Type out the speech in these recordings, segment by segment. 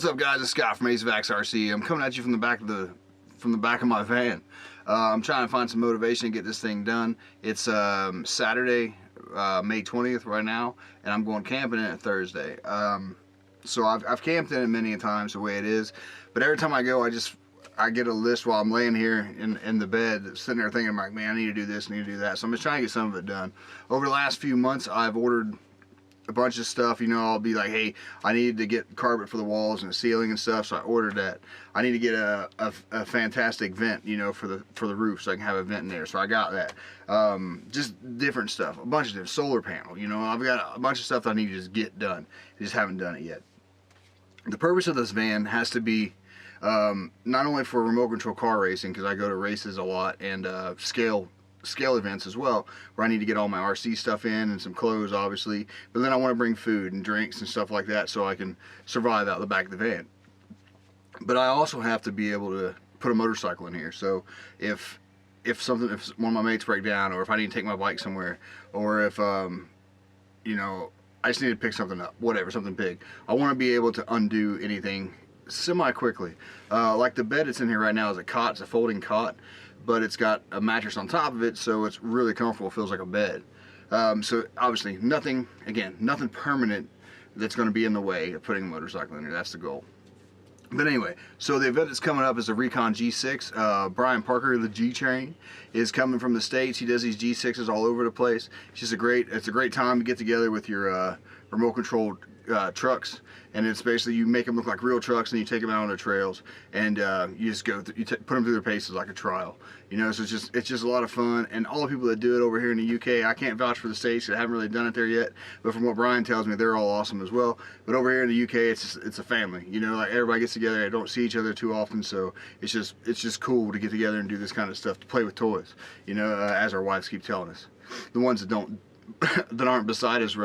What's up, guys? It's Scott from AceofAxe RC. I'm coming at you from the back of my van. I'm trying to find some motivation to get this thing done. It's Saturday, May 20th right now, and I'm going camping in it Thursday. So I've camped in it many times the way it is, but every time I go, I get a list while I'm laying here in the bed, sitting there thinking, like, man, I need to do this, I need to do that. So I'm just trying to get some of it done. Over the last few months, I've ordered a bunch of stuff. You know, I'll be like, hey, I needed to get carpet for the walls and the ceiling and stuff, so I ordered that. I need to get a fantastic vent, you know, for the roof, so I can have a vent in there, so I got that. Just different stuff, a bunch of different solar panel, you know, I've got a bunch of stuff that I need to just get done. I just haven't done it yet. The purpose of this van has to be not only for remote control car racing, because I go to races a lot, and scale events as well, where I need to get all my RC stuff in and some clothes, obviously, but then I want to bring food and drinks and stuff like that so I can survive out the back of the van. But I also have to be able to put a motorcycle in here, so if one of my mates break down, or if I need to take my bike somewhere, or if you know, I just need to pick something up, whatever, something big, I want to be able to undo anything semi-quickly. Like the bed that's in here right now is a cot, it's a folding cot, but it's got a mattress on top of it, so it's really comfortable, it feels like a bed. So obviously nothing permanent that's going to be in the way of putting a motorcycle in here. That's the goal. But anyway, so the event that's coming up is the Recon G6. Brian Parker, the G Train, is coming from the States. He does these G6s all over the place. It's a great time to get together with your remote controlled trucks, and it's basically, you make them look like real trucks and you take them out on the trails, and you just go through, put them through their paces like a trial, you know. So it's just a lot of fun. And all the people that do it over here in the UK, I can't vouch for the States, I haven't really done it there yet, but from what Brian tells me, they're all awesome as well. But over here in the UK, it's a family, you know, like everybody gets together. I don't see each other too often, so it's just cool to get together and do this kind of stuff, to play with toys, you know, as our wives keep telling us, the ones that don't that aren't beside us,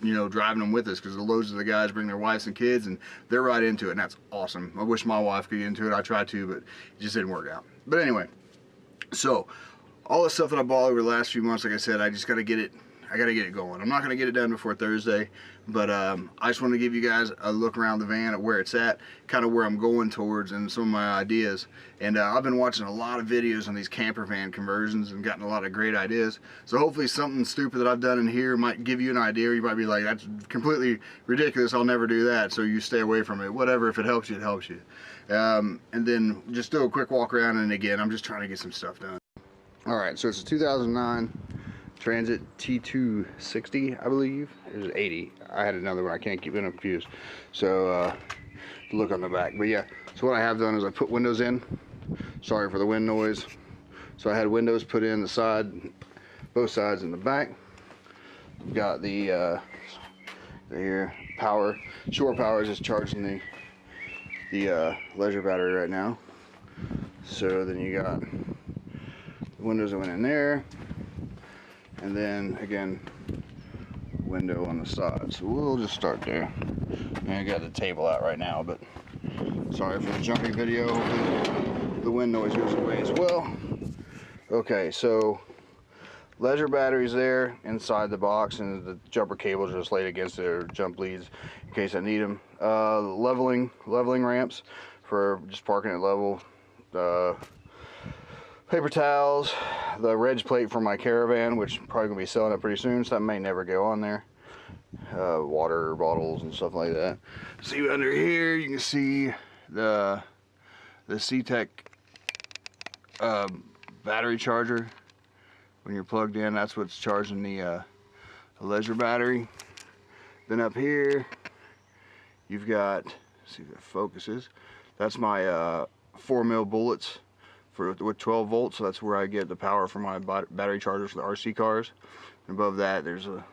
you know, driving them with us, because the loads of the guys bring their wives and kids, and they're right into it, and that's awesome. I wish my wife could get into it. I tried to, but it just didn't work out. But anyway, so all the stuff that I bought over the last few months, like I said, I just got to get it. I got to get it going. I'm not going to get it done before Thursday, but I just want to give you guys a look around the van at where it's at, kind of where I'm going towards, and some of my ideas. And I've been watching a lot of videos on these campervan conversions and gotten a lot of great ideas. So hopefully something stupid that I've done in here might give you an idea. You might be like, that's completely ridiculous, I'll never do that, so you stay away from it. Whatever, if it helps you, it helps you. And then just do a quick walk around, and again, I'm just trying to get some stuff done. Alright, so it's a 2009 Transit T260, I believe. It was 80. I had another one, I can't keep getting confused. So look on the back. But yeah, so what I have done is I put windows in. Sorry for the wind noise. So I had windows put in the side, both sides in the back. Got the here power, shore power is just charging the leisure battery right now. So then you got the windows that went in there. And then again, window on the side. So we'll just start there. And I got the table out right now, but sorry for the jumping video. The wind noise goes away as well. Okay, so leisure batteries there inside the box, and the jumper cables are just laid against it, or jump leads in case I need them. Leveling ramps for just parking at level. Paper towels, the reg plate for my caravan, which I'm probably gonna be selling it pretty soon, so that may never go on there. Water bottles and stuff like that. See under here, you can see the C-Tech battery charger. When you're plugged in, that's what's charging the leisure battery. Then up here, you've got, let's see if that focuses. That's my 4mm bullets with 12 volts, so that's where I get the power for my battery chargers for the RC cars. And above that, there's a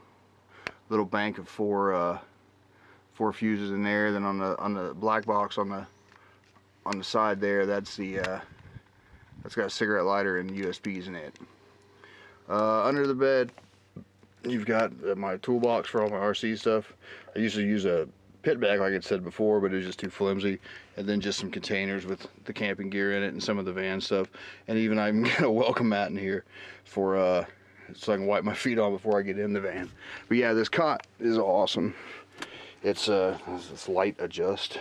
little bank of four fuses in there. Then on the black box on the side there, that's got a cigarette lighter and USBs in it. Under the bed, you've got my toolbox for all my RC stuff. I usually use a pit bag, like I said before, but it was just too flimsy. And then just some containers with the camping gear in it and some of the van stuff. And even I even got a welcome mat in here for so I can wipe my feet on before I get in the van. But yeah, this cot is awesome. It's light adjust.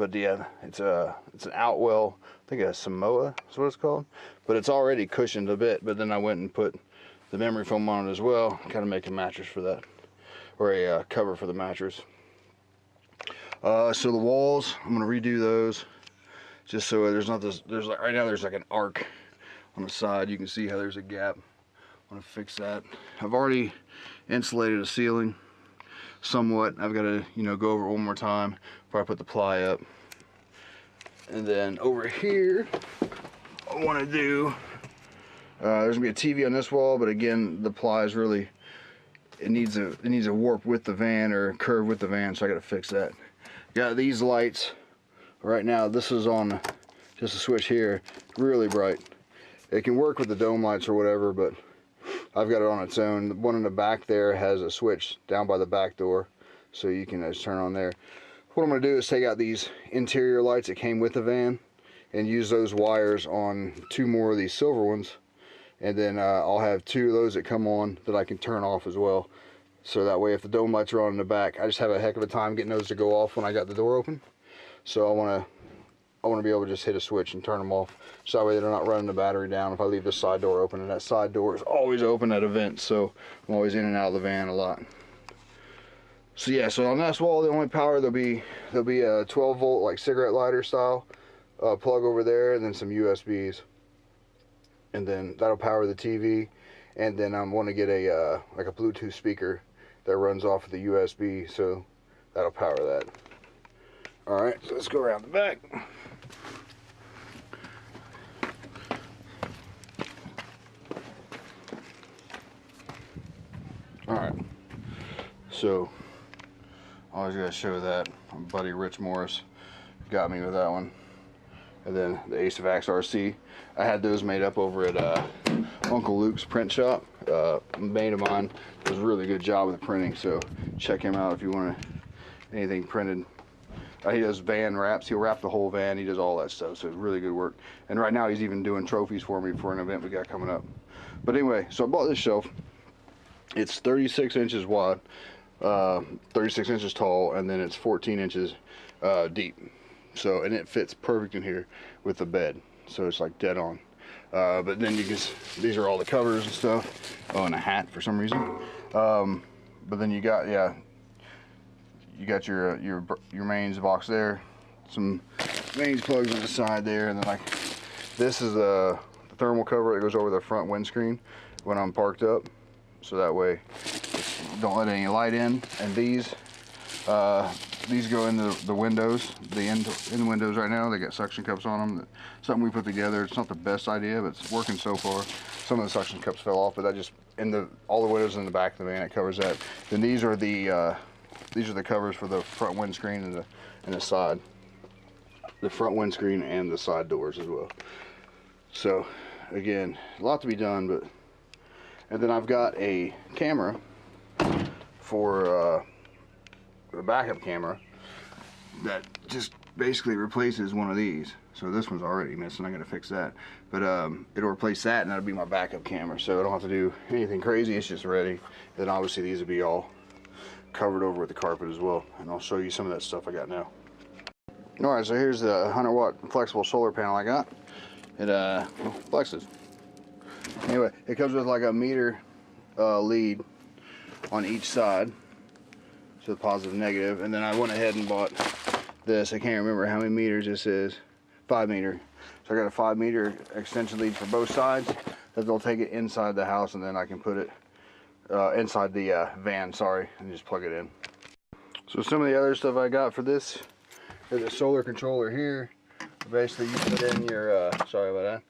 But yeah, it's an Outwell, I think a Samoa is what it's called. But it's already cushioned a bit, but then I went and put the memory foam on it as well, kind of make a mattress for that, or a cover for the mattress. So the walls, I'm gonna redo those, just so there's not this, there's like, right now there's like an arc on the side. You can see how there's a gap. I'm gonna fix that. I've already insulated the ceiling somewhat. I've got to, you know, go over it one more time before I put the ply up. And then over here, I want to do, there's gonna be a TV on this wall, but again, the ply is really, it needs a warp with the van or curve with the van, so I got to fix that. Got these lights right now. This is on just a switch here, really bright. It can work with the dome lights or whatever, but I've got it on its own. The one in the back there has a switch down by the back door, so you can just turn on there. What I'm going to do is take out these interior lights that came with the van and use those wires on 2 more of these silver ones, and then I'll have 2 of those that come on that I can turn off as well. So that way if the dome lights are on in the back, I just have a heck of a time getting those to go off when I got the door open. So I want to be able to just hit a switch and turn them off, so that way they're not running the battery down if I leave the side door open, and that side door is always open at events, so I'm always in and out of the van a lot. So yeah, so on this wall, the only power there'll be a 12 volt like cigarette lighter style plug over there, and then some USBs, and then that'll power the TV. And then I'm going to get a like a Bluetooth speaker that runs off of the USB, so that'll power that. Alright, so let's go around the back. Alright, so always got to show that. My buddy Rich Morris got me with that one. And then the AceofAxe RC. I had those made up over at Uncle Luke's print shop. A mate of mine does a really good job with printing, so check him out if you want anything printed. He does van wraps. He'll wrap the whole van. He does all that stuff, so it's really good work. And right now he's even doing trophies for me for an event we got coming up. But anyway, so I bought this shelf. It's 36 inches wide, 36 inches tall, and then it's 14 inches deep. So, and it fits perfect in here with the bed. So it's like dead on. But then you can, these are all the covers and stuff. Oh, and a hat for some reason. But then you got, yeah, you got your mains box there, some mains plugs on the side there, and then like this is the thermal cover that goes over the front windscreen when I'm parked up, so that way don't let any light in. And these go into the windows, in the windows right now. They got suction cups on them. Something we put together. It's not the best idea, but it's working so far. Some of the suction cups fell off, but that just all the windows in the back of the van, it covers that. Then these are the covers for the front windscreen and the side, the front windscreen and the side doors as well. So again, a lot to be done, but and then I've got a camera for the backup camera that just basically replaces one of these. So this one's already missing. I gotta fix that, but it'll replace that, and that'll be my backup camera. So I don't have to do anything crazy. It's just ready. Then obviously these will be all covered over with the carpet as well, and I'll show you some of that stuff I got now. Alright, so here's the 100 watt flexible solar panel I got. It flexes. Anyway, it comes with like a meter lead on each side, so positive, negative, and then I went ahead and bought this. I can't remember how many meters this is. 5 meter. So I got a 5 meter extension lead for both sides that they'll take it inside the house, and then I can put it inside the van, sorry, and just plug it in. So some of the other stuff I got for this is a solar controller here. Basically you put in your, sorry about that,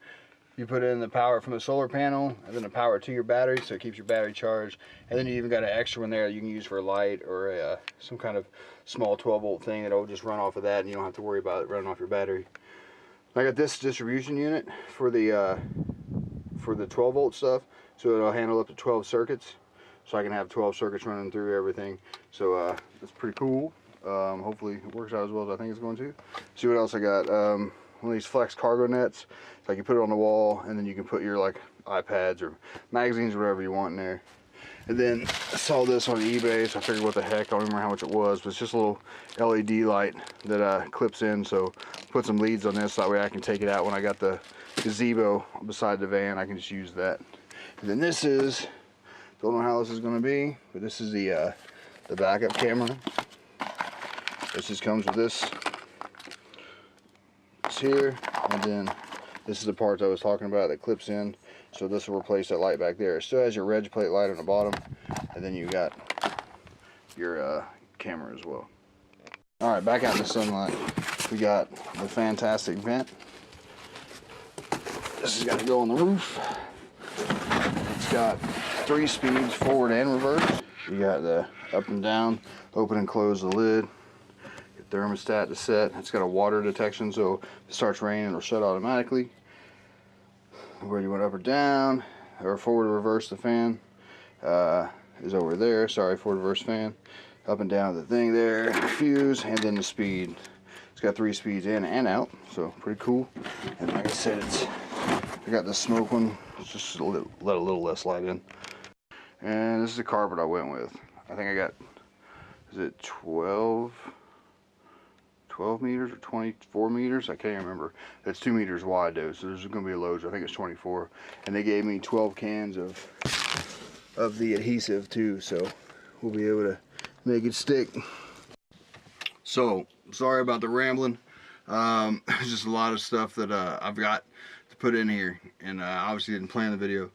you put in the power from the solar panel and then the power to your battery, so it keeps your battery charged. And then you even got an extra one there that you can use for a light or some kind of small 12 volt thing that'll just run off of that, and you don't have to worry about it running off your battery. I got this distribution unit for the 12 volt stuff, so it'll handle up to 12 circuits. So I can have 12 circuits running through everything. So that's pretty cool. Hopefully it works out as well as I think it's going to. See what else I got. One of these flex cargo nets. So you put it on the wall, and then you can put your like iPads or magazines or whatever you want in there. And then I saw this on eBay, so I figured what the heck, I don't remember how much it was, but it's just a little LED light that clips in, so put some leads on this, that way I can take it out when I got the gazebo beside the van. I can just use that. And then this is, don't know how this is going to be, but this is the backup camera. This just comes with this here, and then this is the part I was talking about that clips in, so this will replace that light back there. It still has your reg plate light on the bottom, and then you got your camera as well. Alright, back out in the sunlight, we got the fantastic vent. This is going to go on the roof. It's got 3 speeds, forward and reverse. You got the up and down, open and close the lid. Thermostat to set. It's got a water detection, so if it starts raining, it'll shut automatically. Where you went up or down, or forward or reverse the fan is over there. Sorry, forward reverse fan. Up and down the thing there, the fuse, and then the speed. It's got 3 speeds in and out, so pretty cool. And like I said, I got the smoke one. It's just let a little less light in. And this is the carpet I went with. I think I got, is it 12 meters or 24 meters? I can't remember. It's 2 meters wide though, so there's going to be a load. I think it's 24. And they gave me 12 cans of the adhesive too, so we'll be able to make it stick. So sorry about the rambling. There's just a lot of stuff that I've got to put in here, and obviously didn't plan the video.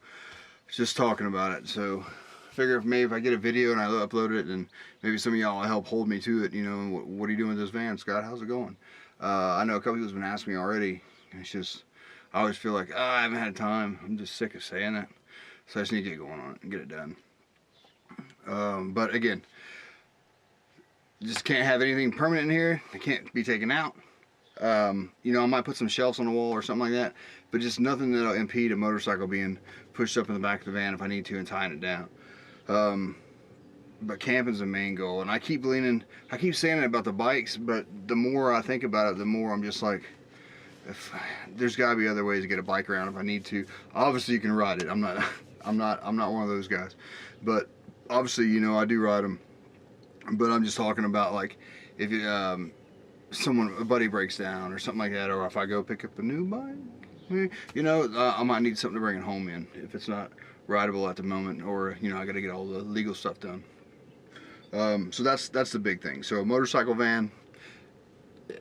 Just talking about it. So figure if I get a video and I upload it, and maybe some of y'all will help hold me to it. You know, what are you doing with this van, Scott? How's it going? I know a couple people's been asking me already, and it's just, I always feel like, I haven't had time. I'm just sick of saying that. So I just need to get going on it and get it done. But again, just can't have anything permanent in here. It can't be taken out. You know, I might put some shelves on the wall or something like that, but just nothing that'll impede a motorcycle being pushed up in the back of the van if I need to, and tying it down. But camping's the main goal, and I keep saying it about the bikes, but the more I think about it, the more I'm just like, there's got to be other ways to get a bike around if I need to. Obviously, you can ride it. I'm not one of those guys, but obviously, you know, I do ride them. But I'm just talking about, like, if a buddy breaks down or something like that, or if I go pick up a new bike, you know, I might need something to bring it home in if it's not rideable at the moment, or, you know, I got to get all the legal stuff done. So that's the big thing. So a motorcycle van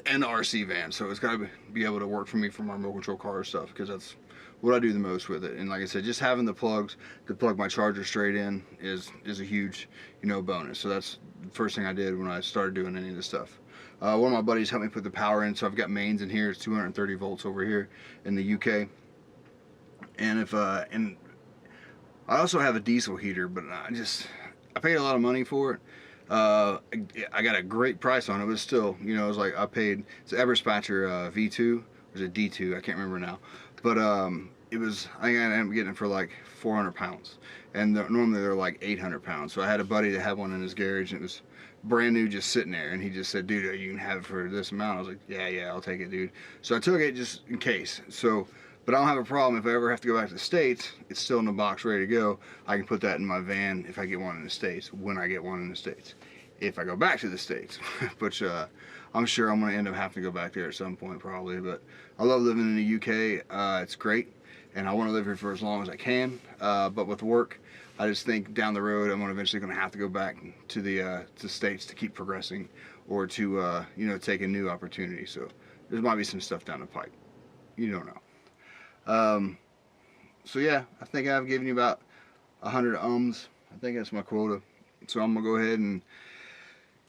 and RC van, so it's got to be able to work for me for my remote control car stuff, because that's what I do the most with it. And like I said, just having the plugs to plug my charger straight in is a huge, you know, bonus. So that's the first thing I did when I started doing any of this stuff. One of my buddies helped me put the power in, so I've got mains in here. It's 230 volts over here in the UK. And and I also have a diesel heater, but I paid a lot of money for it. I got a great price on it, but still, you know, it's like I paid, it's an Everspatcher V2, or is it D2? I can't remember now. But it was, I think I ended up getting it for like 400 pounds. And normally they're like 800 pounds. So I had a buddy that had one in his garage, and it was brand new, just sitting there. And he just said, dude, you can have it for this amount. I was like, yeah, I'll take it, dude. So I took it just in case. So, but I don't have a problem if I ever have to go back to the States. It's still in the box, ready to go. I can put that in my van if I get one in the States, when I get one in the States. If I go back to the States, which I'm sure I'm going to end up having to go back there at some point probably. But I love living in the UK. It's great, and I want to live here for as long as I can. But with work, I just think down the road I'm eventually going to have to go back to the States to keep progressing, or to you know, take a new opportunity. So there might be some stuff down the pipe. You don't know. So yeah, I think I've given you about 100 ums. I think that's my quota. So I'm gonna go ahead and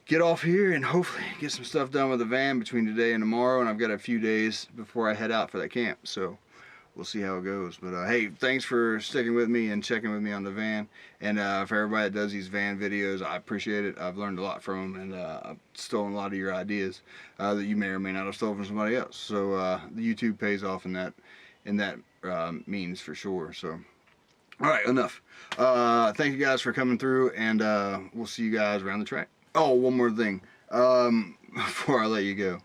get off here and hopefully get some stuff done with the van between today and tomorrow. And I've got a few days before I head out for that camp, so we'll see how it goes. But hey, thanks for sticking with me and checking with me on the van. And for everybody that does these van videos, I appreciate it. I've learned a lot from them, and I've stolen a lot of your ideas that you may or may not have stolen from somebody else. So the YouTube pays off in that means for sure. So all right, enough. Thank you guys for coming through, and we'll see you guys around the track. Oh, one more thing before I let you go.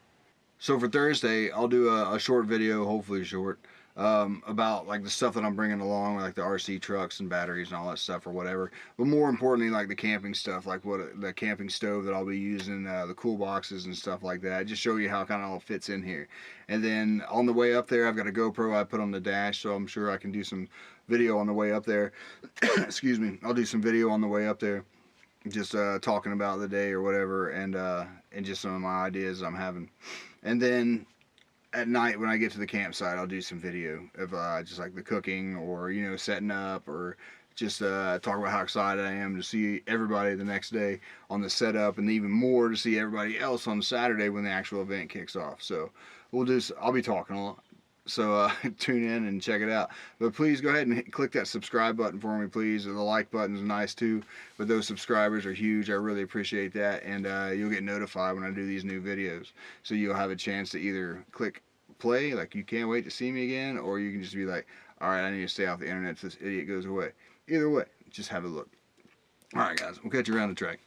So for Thursday, I'll do a short video, hopefully short, about like the stuff that I'm bringing along, like the RC trucks and batteries and all that stuff or whatever. But more importantly, like the camping stuff, like what the camping stove that I'll be using, the cool boxes and stuff like that. Just show you how it kind of all fits in here. And then on the way up there, I've got a GoPro I put on the dash, so I'm sure I can do some video on the way up there. Excuse me. I'll do some video on the way up there, just talking about the day or whatever, and just some of my ideas I'm having. And then at night when I get to the campsite, I'll do some video of just like the cooking, or you know, setting up, or just talk about how excited I am to see everybody the next day on the setup, and even more to see everybody else on Saturday when the actual event kicks off. So I'll be talking a lot. So tune in and check it out. But please go ahead and click that subscribe button for me, please. The like button is nice too, but those subscribers are huge. I really appreciate that, and you'll get notified when I do these new videos. So you'll have a chance to either click play, like you can't wait to see me again, or you can just be like, all right, I need to stay off the internet so this idiot goes away. Either way, just have a look. All right, guys, we'll catch you around the track.